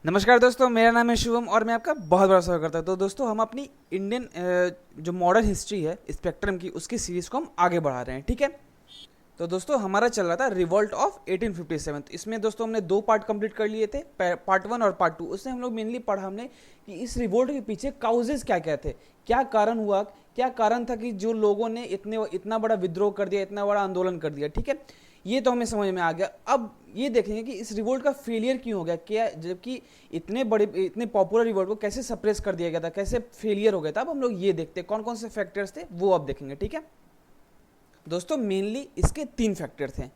नमस्कार दोस्तों, मेरा नाम है शिवम और मैं आपका बहुत बड़ा स्वागत करता हूँ। तो दोस्तों, हम अपनी इंडियन जो मॉडर्न हिस्ट्री है स्पेक्ट्रम की, उसकी सीरीज़ को हम आगे बढ़ा रहे हैं। ठीक है। तो दोस्तों, हमारा चल रहा था रिवॉल्ट ऑफ 1857। तो इसमें दोस्तों हमने दो पार्ट कंप्लीट कर लिए थे, पार्ट वन और पार्ट टू। उससे हम लोग मेनली पढ़ा हमने कि इस रिवोल्ट के पीछे काउजेज क्या क्या थे, क्या कारण हुआ, क्या कारण था कि जो लोगों ने इतना बड़ा विद्रोह कर दिया, इतना बड़ा आंदोलन कर दिया। ठीक है, ये तो हमें समझ में आ गया। अब ये देखेंगे कि इस रिवोल्ट का फेलियर क्यों हो गया, क्या जबकि इतने पॉपुलर रिवोल्ट को कैसे सप्रेस कर दिया गया था, कैसे फेलियर हो गया था। अब हम लोग ये देखते हैं कौन कौन से फैक्टर्स थे, वो अब देखेंगे। ठीक है दोस्तों, मेनली इसके तीन फैक्टर थे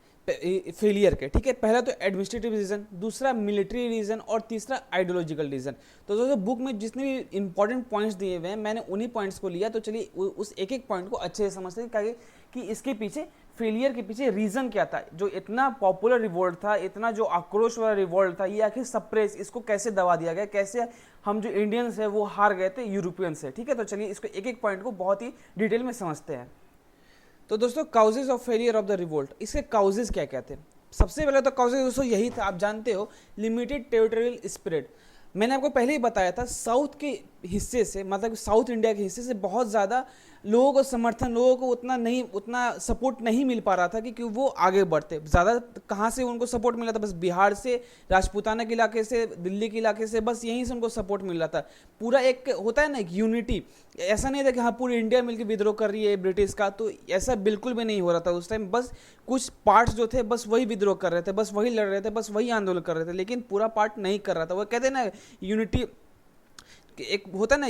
फेलियर के। ठीक है, पहला तो एडमिनिस्ट्रेटिव रीजन, दूसरा मिलिट्री रीजन और तीसरा आइडियोलॉजिकल रीजन। तो दोस्तों, बुक में जितने भी इंपॉर्टेंट पॉइंट्स दिए हुए हैं मैंने उन्हीं पॉइंट्स को लिया। तो चलिए उस एक एक पॉइंट को अच्छे से समझते हैं कि इसके पीछे फेलियर के पीछे रीजन क्या था। जो इतना पॉपुलर रिवोल्ट था, इतना जो आक्रोश वाला रिवोल्ट था, ये आखिर सप्रेस, इसको कैसे दबा दिया गया, कैसे हम जो इंडियंस है वो हार गए थे यूरोपियन से। ठीक है, तो चलिए इसको एक एक पॉइंट को बहुत ही डिटेल में समझते हैं। तो दोस्तों, causes of failure of the revolt, इसके काउजेज क्या क्या थे। सबसे पहले तो काउजेज दोस्तों यही था, आप जानते हो, लिमिटेड टेरिटोरियल स्प्रेड। मैंने आपको पहले ही बताया था, साउथ के हिस्से से, मतलब साउथ इंडिया के हिस्से से बहुत ज़्यादा लोगों को समर्थन, लोगों को उतना सपोर्ट नहीं मिल पा रहा था कि वो आगे बढ़ते। ज़्यादा कहाँ से उनको सपोर्ट मिला था, बस बिहार से, राजपूताना के इलाके से, दिल्ली के इलाके से, बस यहीं से उनको सपोर्ट मिल रहा था। पूरा एक होता है ना, एक यूनिटी, ऐसा नहीं था कि हाँ पूरी इंडिया मिलकर विद्रोह कर रही है ब्रिटिश का, तो ऐसा बिल्कुल भी नहीं हो रहा था उस टाइम। बस कुछ पार्ट्स जो थे बस वही विद्रोह कर रहे थे, बस वही लड़ रहे थे, बस वही आंदोलन कर रहे थे, लेकिन पूरा पार्ट नहीं कर रहा था। वो कहते हैं ना, यूनिटी, एक होता है ना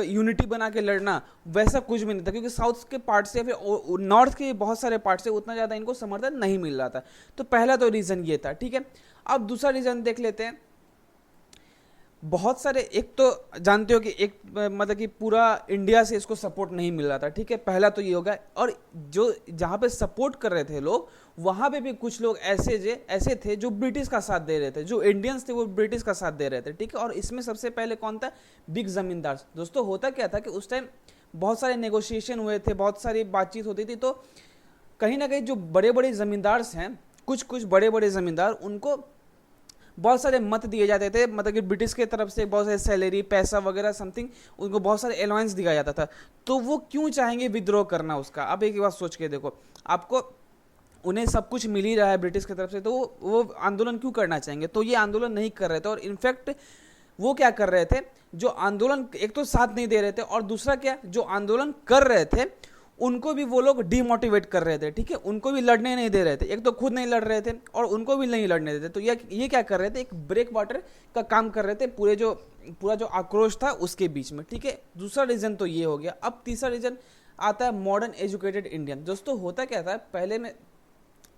यूनिटी बना के लड़ना, वैसा कुछ भी नहीं था, क्योंकि साउथ के पार्ट से या फिर नॉर्थ के बहुत सारे पार्ट से उतना ज़्यादा इनको समर्थन नहीं मिल रहा था। तो पहला तो रीज़न ये था। ठीक है, अब दूसरा रीज़न देख लेते हैं। बहुत सारे, एक तो जानते हो कि एक मतलब कि पूरा इंडिया से इसको सपोर्ट नहीं मिल रहा था। ठीक है, पहला तो ये होगा। और जो जहाँ पे सपोर्ट कर रहे थे लोग, वहाँ पे भी कुछ लोग ऐसे थे जो ब्रिटिश का साथ दे रहे थे, जो इंडियंस थे वो ब्रिटिश का साथ दे रहे थे। ठीक है, और इसमें सबसे पहले कौन था, बिग जमींदार। दोस्तों, होता क्या था कि उस टाइम बहुत सारे नेगोशिएशन हुए थे, बहुत सारी बातचीत होती थी, तो कहीं ना कहीं जो बड़े बड़े जमींदार हैं, कुछ बड़े बड़े जमींदार, उनको बहुत सारे मत दिए जाते थे, मतलब कि ब्रिटिश के तरफ से बहुत सारे सैलरी, पैसा वगैरह समथिंग, उनको बहुत सारे अलाउंस दिया जाता था। तो वो क्यों चाहेंगे विद्रोह करना उसका। अब एक बात सोच के देखो, आपको उन्हें सब कुछ मिल ही रहा है ब्रिटिश की तरफ से, तो वो आंदोलन क्यों करना चाहेंगे। तो ये आंदोलन नहीं कर रहे थे, और इनफैक्ट वो क्या कर रहे थे, जो आंदोलन एक तो साथ नहीं दे रहे थे, और दूसरा क्या, जो आंदोलन कर रहे थे उनको भी वो लोग डिमोटिवेट कर रहे थे। ठीक है, उनको भी लड़ने नहीं दे रहे थे, एक तो खुद नहीं लड़ रहे थे और उनको भी नहीं लड़ने देते। तो ये क्या कर रहे थे, एक ब्रेक वाटर का काम कर रहे थे पूरा जो आक्रोश था उसके बीच में। ठीक है, दूसरा रीजन तो ये हो गया। अब तीसरा रीजन आता है मॉडर्न एजुकेटेड इंडियन। दोस्तों, होता क्या था, पहले में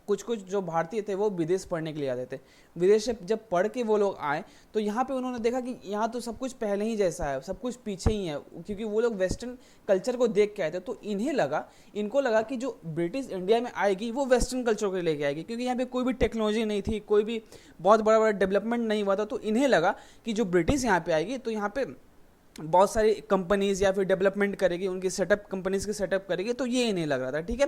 कुछ जो भारतीय थे वो विदेश पढ़ने के लिए आते थे। विदेश से जब पढ़ के वो लोग आए, तो यहाँ पे उन्होंने देखा कि यहाँ तो सब कुछ पहले ही जैसा है, सब कुछ पीछे ही है, क्योंकि वो लोग वेस्टर्न कल्चर को देख के आए थे। तो इनको लगा कि जो ब्रिटिश इंडिया में आएगी वो वेस्टर्न कल्चर को लेके आएगी, क्योंकि यहाँ पे कोई भी टेक्नोलॉजी नहीं थी, कोई भी बहुत बड़ा बड़ा डेवलपमेंट नहीं हुआ था। तो इन्हें लगा कि जो ब्रिटिश यहाँ पे आएगी तो यहाँ पे बहुत सारी कंपनीज या फिर डेवलपमेंट करेगी, उनकी सेटअप, कंपनीज की सेटअप करेगी। तो ये इन्हें लग रहा था। ठीक है,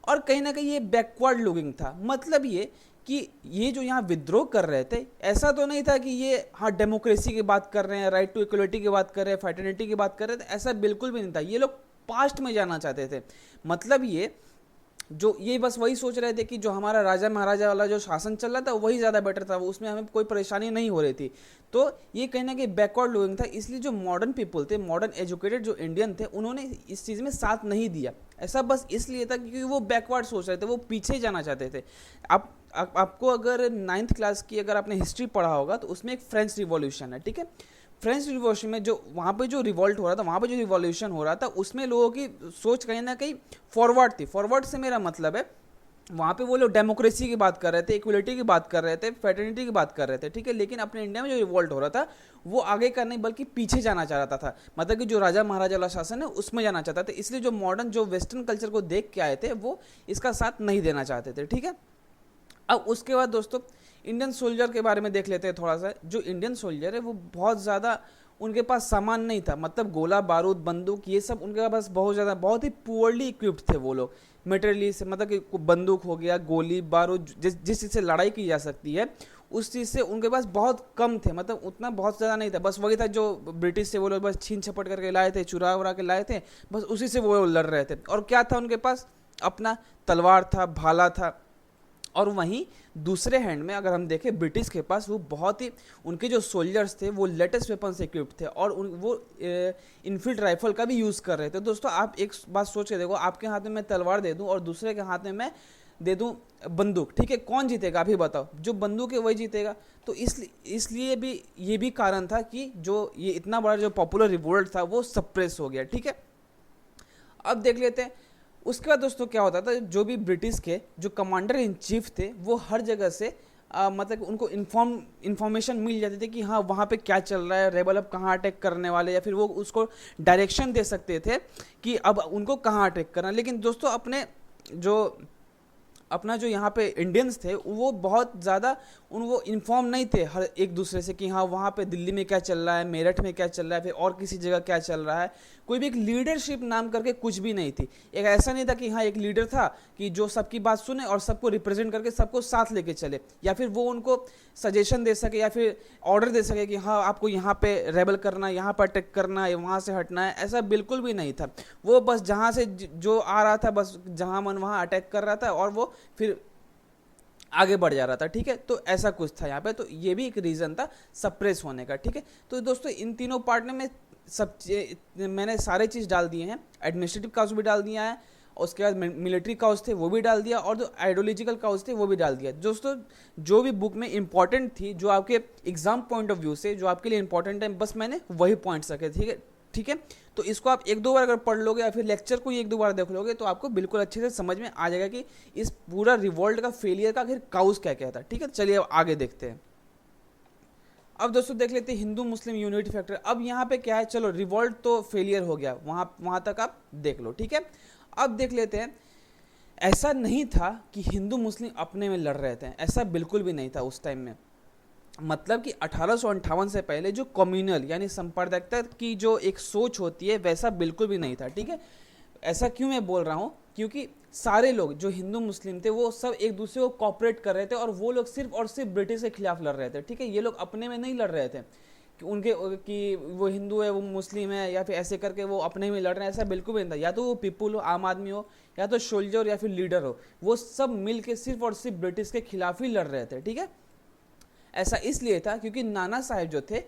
और कहीं ना कहीं ये बैकवर्ड लुकिंग था। मतलब ये कि ये जो यहाँ विद्रोह कर रहे थे, ऐसा तो नहीं था कि ये हाँ डेमोक्रेसी की बात कर रहे हैं, राइट टू इक्वलिटी की बात कर रहे हैं, फ्रेटर्निटी की बात कर रहे थे, ऐसा बिल्कुल भी नहीं था। ये लोग पास्ट में जाना चाहते थे। मतलब ये बस वही सोच रहे थे कि जो हमारा राजा महाराजा वाला जो शासन चल रहा था वही ज़्यादा बेटर था, उसमें हमें कोई परेशानी नहीं हो रही थी। तो ये कहीं ना कहीं बैकवर्ड लुकिंग था। इसलिए जो मॉडर्न पीपल थे, मॉडर्न एजुकेटेड जो इंडियन थे, उन्होंने इस चीज़ में साथ नहीं दिया। ऐसा बस इसलिए था क्योंकि वो बैकवर्ड सोच रहे थे, वो पीछे जाना चाहते थे। आपको अगर 9th क्लास की अगर आपने हिस्ट्री पढ़ा होगा तो उसमें एक फ्रेंच रिवॉल्यूशन है। ठीक है, फ्रेंच रिवॉल्यूशन में जो वहाँ पे जो रिवॉल्ट हो रहा था, वहाँ पे जो रिवॉल्यूशन हो रहा था, उसमें लोगों की सोच कहीं ना कहीं फॉरवर्ड थी। फॉरवर्ड से मेरा मतलब है, वहाँ पे वो लोग डेमोक्रेसी की बात कर रहे थे, इक्वलिटी की बात कर रहे थे, फ्रेटर्निटी की बात कर रहे थे। ठीक है, लेकिन अपने इंडिया में जो रिवॉल्ट हो रहा था वो आगे का नहीं बल्कि पीछे जाना चाह रहा था। मतलब कि जो राजा महाराजा वाला शासन है उसमें जाना चाहता था। इसलिए जो मॉडर्न, जो वेस्टर्न कल्चर को देख के आए थे, वो इसका साथ नहीं देना चाहते थे। ठीक है, अब उसके बाद दोस्तों इंडियन सोल्जर के बारे में देख लेते हैं थोड़ा सा। जो इंडियन सोल्जर है वो बहुत ज़्यादा, उनके पास सामान नहीं था, मतलब गोला बारूद बंदूक ये सब उनके पास बहुत ज़्यादा, बहुत ही पुअरली इक्विप्ड थे वो लोग मेटेरियली से। मतलब कि बंदूक हो गया, गोली बारूद, जिस चीज़ से लड़ाई की जा सकती है उस चीज़ से उनके पास बहुत कम थे, मतलब उतना बहुत ज़्यादा नहीं था, बस वही था जो ब्रिटिश से वो लोग बस छीन झपट करके लाए थे, चुरा उरा के लाए थे, बस उसी से वो लड़ रहे थे। और क्या था उनके पास? अपना तलवार था, भाला था। और वहीं दूसरे हैंड में अगर हम देखें ब्रिटिश के पास वो बहुत ही, उनके जो सोल्जर्स थे वो लेटेस्ट वेपन से इक्विप्ड थे और वो इनफील्ड राइफल का भी यूज़ कर रहे थे। दोस्तों आप एक बात सोच के देखो, आपके हाथ में मैं तलवार दे दूं और दूसरे के हाथ में मैं दे दूं बंदूक, ठीक है, कौन जीतेगा अभी बताओ? जो बंदूक है वही जीतेगा। तो इसलिए भी ये भी कारण था कि जो ये इतना बड़ा जो पॉपुलर रिवोल्ट था वो सप्रेस हो गया, ठीक है। अब देख लेते हैं उसके बाद दोस्तों क्या होता था, जो भी ब्रिटिश के जो कमांडर इन चीफ थे वो हर जगह से मतलब उनको इन्फॉर्मेशन मिल जाती थी कि हाँ वहाँ पे क्या चल रहा है, रेबल अब कहाँ अटैक करने वाले, या फिर वो उसको डायरेक्शन दे सकते थे कि अब उनको कहाँ अटैक करना। लेकिन दोस्तों अपना जो यहाँ पे इंडियंस थे वो बहुत ज़्यादा वो इन्फॉर्म नहीं थे हर एक दूसरे से कि हाँ वहाँ पे दिल्ली में क्या चल रहा है, मेरठ में क्या चल रहा है, फिर और किसी जगह क्या चल रहा है। कोई भी एक लीडरशिप नाम करके कुछ भी नहीं थी। एक ऐसा नहीं था कि हाँ एक लीडर था कि जो सबकी बात सुने और सबको रिप्रेजेंट करके सबको साथ लेके चले, या फिर वो उनको सजेशन दे सके या फिर ऑर्डर दे सके कि हाँ आपको यहाँ पे रेबल करना है, यहाँ पर अटैक करना है, वहाँ से हटना है। ऐसा बिल्कुल भी नहीं था। वो बस जहाँ से जो आ रहा था बस जहाँ मन वहाँ अटैक कर रहा था और वो फिर आगे बढ़ जा रहा था, ठीक है। तो ऐसा कुछ था यहाँ पे, तो ये भी एक रीज़न था सप्रेस होने का, ठीक है। तो दोस्तों इन तीनों पार्ट में मैंने सारे चीज़ डाल दिए हैं, एडमिनिस्ट्रेटिव काउज भी डाल दिया है, उसके बाद मिलिट्री काउज थे वो भी डाल दिया, और जो आइडियोलॉजिकल काउज थे वो भी डाल दिया। दोस्तों जो भी बुक में इंपॉर्टेंट थी, जो आपके एग्जाम पॉइंट ऑफ व्यू से जो आपके लिए इंपॉर्टेंट है, बस मैंने वही पॉइंट्स रखे, ठीक है, ठीक है। तो इसको आप एक दो बार अगर पढ़ लोगे या फिर लेक्चर को एक दो बार देख लोगे तो आपको बिल्कुल अच्छे से समझ में आ जाएगा कि इस पूरा रिवोल्ट का फेलियर का आखिर काउज क्या क्या था, ठीक है। चलिए अब आगे देखते हैं। अब दोस्तों देख लेते हैं हिंदू मुस्लिम यूनिटी फैक्टर। अब यहाँ पे क्या है, चलो रिवोल्ट तो फेलियर हो गया, वहाँ तक आप देख लो, ठीक है। अब देख लेते हैं, ऐसा नहीं था कि हिंदू मुस्लिम अपने में लड़ रहे थे, ऐसा बिल्कुल भी नहीं था उस टाइम में। मतलब कि 1858 से पहले जो कम्युनल यानी सांप्रदायिकता की जो एक सोच होती है वैसा बिल्कुल भी नहीं था, ठीक है। ऐसा क्यों मैं बोल रहा हूँ, क्योंकि सारे लोग जो हिंदू मुस्लिम थे वो सब एक दूसरे को कॉपरेट कर रहे थे और वो लोग सिर्फ और सिर्फ ब्रिटिश के खिलाफ लड़ रहे थे, ठीक है। ये लोग अपने में नहीं लड़ रहे थे कि वो हिंदू है वो मुस्लिम है या फिर ऐसे करके वो अपने में लड़ रहे हैं, ऐसा बिल्कुल भी नहीं था। या तो वो पीपुल हो, आम आदमी हो, या तो सोल्जर या फिर लीडर हो, वो सब मिल के सिर्फ और सिर्फ ब्रिटिश के खिलाफ ही लड़ रहे थे, ठीक है। ऐसा इसलिए था क्योंकि नाना साहब जो थे,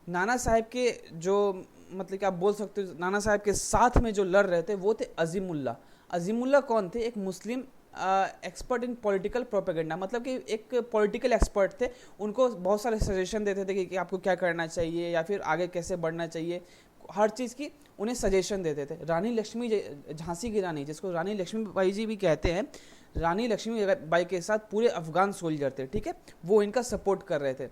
नाना साहब के जो मतलब कि आप बोल सकते हो नाना साहब के साथ में जो लड़ रहे थे वो थे अजीमुल्ला। अजीमुल्ला कौन थे? एक मुस्लिम एक्सपर्ट इन पॉलिटिकल प्रोपेगेंडा, मतलब कि एक पॉलिटिकल एक्सपर्ट थे। उनको बहुत सारे सजेशन देते थे कि आपको क्या करना चाहिए या फिर आगे कैसे बढ़ना चाहिए, हर चीज़ की उन्हें सजेशन देते थे। रानी लक्ष्मी झांसी की रानी, जिसको रानी लक्ष्मीबाई जी भी कहते हैं, रानी लक्ष्मीबाई के साथ पूरे अफगान सोल्जर थे, ठीक है, वो इनका सपोर्ट कर रहे थे।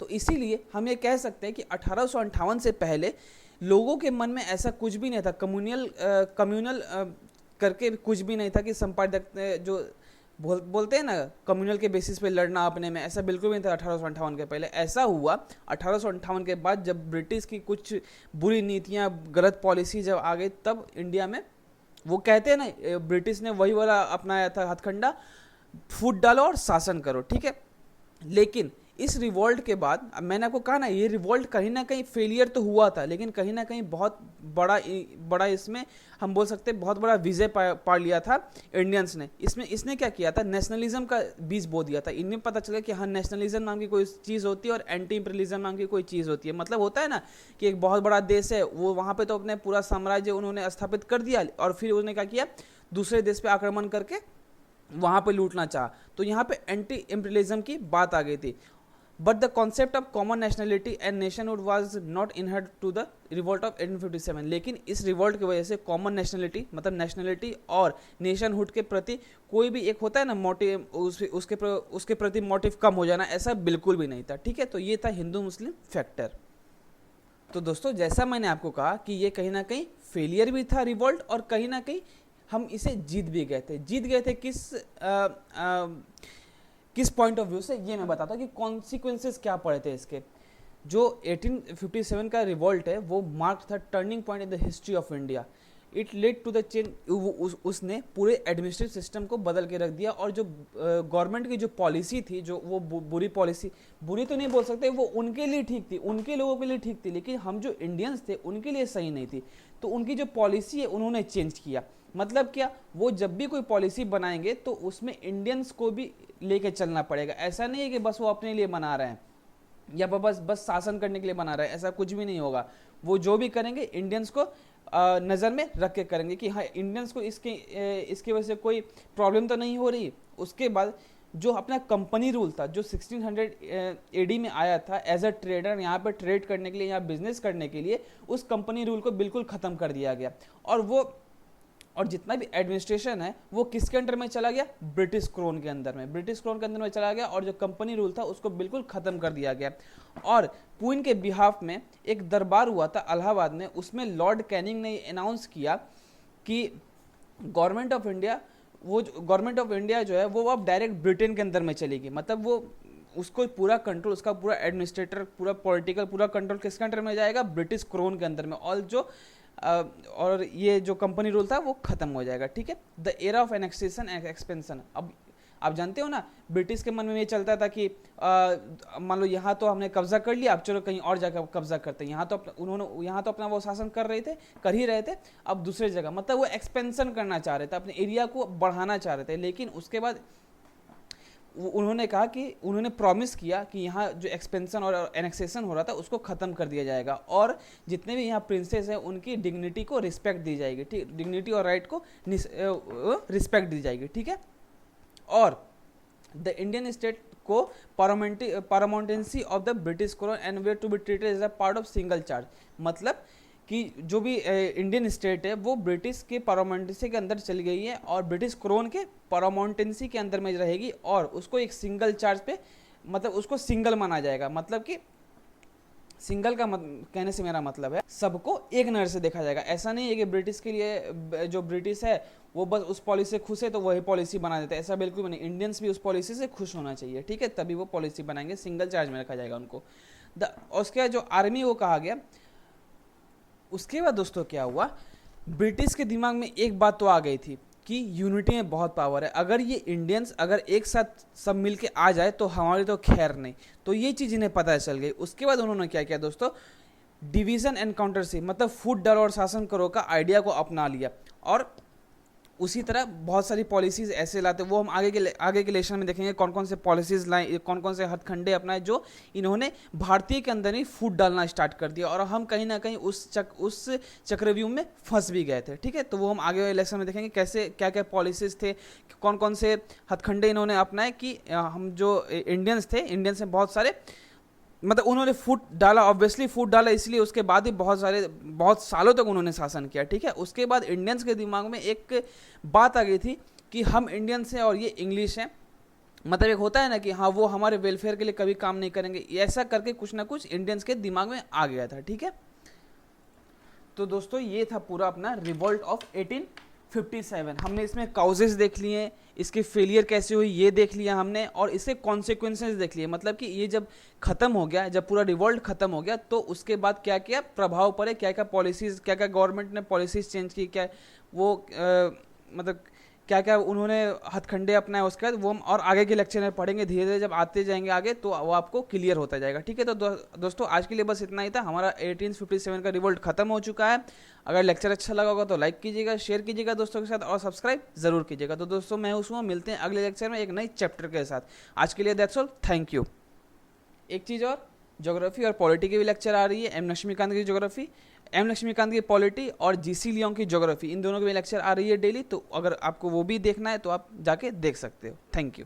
तो इसीलिए हम ये कह सकते हैं कि 1858 से पहले लोगों के मन में ऐसा कुछ भी नहीं था, कम्युनल करके कुछ भी नहीं था कि संपादक जो बोलते हैं ना कम्युनल के बेसिस पे लड़ना अपने में, ऐसा बिल्कुल भी नहीं था 1858 के पहले। ऐसा हुआ 1858 के बाद जब ब्रिटिश की कुछ बुरी नीतियाँ, गलत पॉलिसी जब आ गई, तब इंडिया में वो कहते हैं ना ब्रिटिश ने वही वाला अपनाया था हथकंडा, फूट डालो और शासन करो, ठीक है। लेकिन इस रिवॉल्ट के बाद, अब मैंने आपको कहा ना ये रिवॉल्ट कहीं ना कहीं फेलियर तो हुआ था, लेकिन कहीं ना कहीं बहुत बड़ा इसमें हम बोल सकते हैं बहुत बड़ा विजय पा लिया था इंडियंस ने। इसने क्या किया था, नेशनलिज्म का बीज बो दिया था। इन्हें पता चला कि हाँ नेशनलिज्म नाम की कोई चीज़ होती है और एंटी इंपीरियलिज्म नाम की कोई चीज़ होती है। मतलब होता है ना कि एक बहुत बड़ा देश है, वो वहाँ पर तो अपने पूरा साम्राज्य उन्होंने स्थापित कर दिया और फिर उन्होंने क्या किया, दूसरे देश पर आक्रमण करके वहाँ पे लूटना चाहा। तो यहाँ पे एंटी इंपीरियलिज्म की बात आ गई थी। But the concept of common nationality and nationhood was not inherent to the revolt of 1857। लेकिन इस रिवोल्ट की वजह से कॉमन नेशनलिटी मतलब नेशनलिटी और नेशनहुड के प्रति कोई भी एक होता है ना मोटिव, उसके प्रति मोटिव कम हो जाना, ऐसा बिल्कुल भी नहीं था, ठीक है। तो ये था हिंदू मुस्लिम फैक्टर। तो दोस्तों जैसा मैंने आपको कहा कि ये कहीं ना कहीं फेलियर भी था रिवोल्ट, और कहीं ना कहीं हम इसे जीत भी गए थे। जीत गए थे किस पॉइंट ऑफ व्यू से, ये मैं बताता हूँ कि कॉन्सिक्वेंसेस क्या पड़े थे इसके। जो 1857 का रिवोल्ट है वो मार्क था turning point in the history of India. It led to the change, उसने पूरे एडमिनिस्ट्रेटिव सिस्टम को बदल के रख दिया। और जो गवर्नमेंट की जो पॉलिसी थी, जो वो बुरी पॉलिसी, बुरी तो नहीं बोल सकते, वो उनके लिए ठीक थी, उनके लोगों के लिए ठीक थी, लेकिन हम जो इंडियंस थे उनके लिए सही नहीं थी। तो उनकी जो पॉलिसी है उन्होंने चेंज किया। मतलब क्या, वो जब भी कोई पॉलिसी बनाएंगे तो उसमें इंडियंस को भी लेके चलना पड़ेगा। ऐसा नहीं है कि बस वो अपने लिए बना रहे हैं या बस शासन करने के लिए बना रहे हैं, ऐसा कुछ भी नहीं होगा। वो जो भी करेंगे इंडियंस को नज़र में रख के करेंगे कि हाँ इंडियंस को इसकी वजह से कोई प्रॉब्लम तो नहीं हो रही। उसके बाद जो अपना कंपनी रूल था, जो 1600 एडी में आया था एज अ ट्रेडर, यहाँ पे ट्रेड करने के लिए, यहाँ बिजनेस करने के लिए, उस कंपनी रूल को बिल्कुल ख़त्म कर दिया गया। और जितना भी एडमिनिस्ट्रेशन है वो किसके अंडर में चला गया, ब्रिटिश क्रोन के अंदर में, ब्रिटिश क्रोन के अंदर में चला गया। और जो कंपनी रूल था उसको बिल्कुल ख़त्म कर दिया गया। और क्वीन के बिहाफ में एक दरबार हुआ था इलाहाबाद में, उसमें लॉर्ड कैनिंग ने अनाउंस किया कि गवर्नमेंट ऑफ इंडिया जो है वो अब डायरेक्ट ब्रिटेन के अंदर में चलेगी। मतलब वो उसको पूरा कंट्रोल, उसका पूरा एडमिनिस्ट्रेटर, पूरा पॉलिटिकल पूरा कंट्रोल किसके अंडर में जाएगा, ब्रिटिश क्रोन के अंदर में। और ये जो कंपनी रूल था वो खत्म हो जाएगा। ठीक है, the era of annexation and expansion. अब आप जानते हो ना, ब्रिटिश के मन में ये चलता था कि मान लो यहाँ तो हमने कब्जा कर लिया, अब चलो कहीं और जगह कब्जा करते हैं। यहाँ तो अपना वो शासन कर ही रहे थे, अब दूसरी जगह, मतलब वो एक्सपेंशन करना चाह रहे थे, अपने एरिया को बढ़ाना चाह रहे थे। लेकिन उसके बाद उन्होंने कहा कि उन्होंने प्रॉमिस किया कि यहाँ जो एक्सपेंशन और एनेक्सेशन हो रहा था उसको ख़त्म कर दिया जाएगा, और जितने भी यहाँ प्रिंसेस हैं उनकी डिग्निटी को रिस्पेक्ट दी जाएगी। ठीक, डिग्निटी और राइट को रिस्पेक्ट दी जाएगी। ठीक है, और द इंडियन स्टेट को paramountcy of the British crown and were to be treated as a part of single charge. मतलब कि जो भी इंडियन स्टेट है वो ब्रिटिश के पारामाउंटेंसी के अंदर चली गई है और ब्रिटिश क्रोन के पारामाउंटेंसी के अंदर में रहेगी, और उसको एक सिंगल चार्ज पे, मतलब उसको सिंगल माना जाएगा। मतलब कि सिंगल का कहने से मेरा मतलब है सबको एक नज़र से देखा जाएगा। ऐसा नहीं है कि ब्रिटिश के लिए, जो ब्रिटिश है वो बस उस पॉलिसी से खुश है तो वही पॉलिसी बना देता है, ऐसा बिल्कुल भी नहीं। इंडियंस भी उस पॉलिसी से खुश होना चाहिए। ठीक है, तभी वो पॉलिसी बनाएंगे, सिंगल चार्ज में रखा जाएगा उनको। उसके बाद जो आर्मी वो कहा गया। उसके बाद दोस्तों क्या हुआ, ब्रिटिश के दिमाग में एक बात तो आ गई थी कि यूनिटी में बहुत पावर है। अगर ये इंडियंस अगर एक साथ सब मिल के आ जाए तो हमारी तो खैर नहीं। तो ये चीज़ इन्हें पता चल गई। उसके बाद उन्होंने क्या किया दोस्तों, डिवीज़न एंड काउंटरशिप, मतलब फूट डालो और शासन करो का आइडिया को अपना लिया। और उसी तरह बहुत सारी पॉलिसीज़ ऐसे लाते, वो हम आगे के लेसन में देखेंगे कौन कौन से पॉलिसीज़ लाए, कौन कौन से हथकंडे अपनाए जो इन्होंने भारतीय के अंदर ही फूट डालना स्टार्ट कर दिया। और हम कहीं ना कहीं उस चक्रव्यूह में फंस भी गए थे। ठीक है, तो वो हम आगे वाले लेसन में देखेंगे कैसे क्या क्या पॉलिसीज़ थे, कौन कौन से हथकंडे इन्होंने अपनाए कि हम जो इंडियंस थे, इंडियंस में बहुत सारे, मतलब उन्होंने फूट डाला, ऑब्वियसली फूट डाला इसलिए उसके बाद ही बहुत सालों तक उन्होंने शासन किया। ठीक है, उसके बाद इंडियंस के दिमाग में एक बात आ गई थी कि हम इंडियंस हैं और ये इंग्लिश हैं। मतलब एक होता है ना कि हाँ वो हमारे वेलफेयर के लिए कभी काम नहीं करेंगे, ऐसा करके कुछ ना कुछ इंडियंस के दिमाग में आ गया था। ठीक है, तो दोस्तों ये था पूरा अपना रिवॉल्ट ऑफ 1857। हमने इसमें काउजेस देख लिए, इसके फेलियर कैसे हुई ये देख लिया हमने, और इसके कॉन्सिक्वेंसेस देख लिए। मतलब कि ये जब खत्म हो गया, जब पूरा रिवॉल्ट खत्म हो गया तो उसके बाद क्या क्या प्रभाव पड़े, क्या क्या पॉलिसीज़, क्या क्या गवर्नमेंट ने पॉलिसीज़ चेंज की, क्या वो मतलब क्या क्या उन्होंने हथकंडे अपनाए। उसके बाद वो हम और आगे के लेक्चर में पढ़ेंगे, धीरे धीरे जब आते जाएंगे आगे तो वो आपको क्लियर होता जाएगा। ठीक है, तो दोस्तों आज के लिए बस इतना ही था। हमारा 1857 का रिवोल्ट खत्म हो चुका है। अगर लेक्चर अच्छा लगा होगा तो लाइक कीजिएगा, शेयर कीजिएगा दोस्तों के साथ, और सब्सक्राइब जरूर कीजिएगा। तो दोस्तों मैं उसमें मिलते हैं अगले लेक्चर में एक नई चैप्टर के साथ। आज के लिए दैट्स ऑल, थैंक यू। एक चीज़ और, ज्योग्राफी और पॉलिटी की भी लेक्चर आ रही है। एम लक्ष्मीकांत की ज्योग्राफी, एम लक्ष्मीकांत की पॉलिटी और जीसी लियोंग की ज्योग्राफी, इन दोनों की भी लेक्चर आ रही है डेली। तो अगर आपको वो भी देखना है तो आप जाके देख सकते हो। Thank you.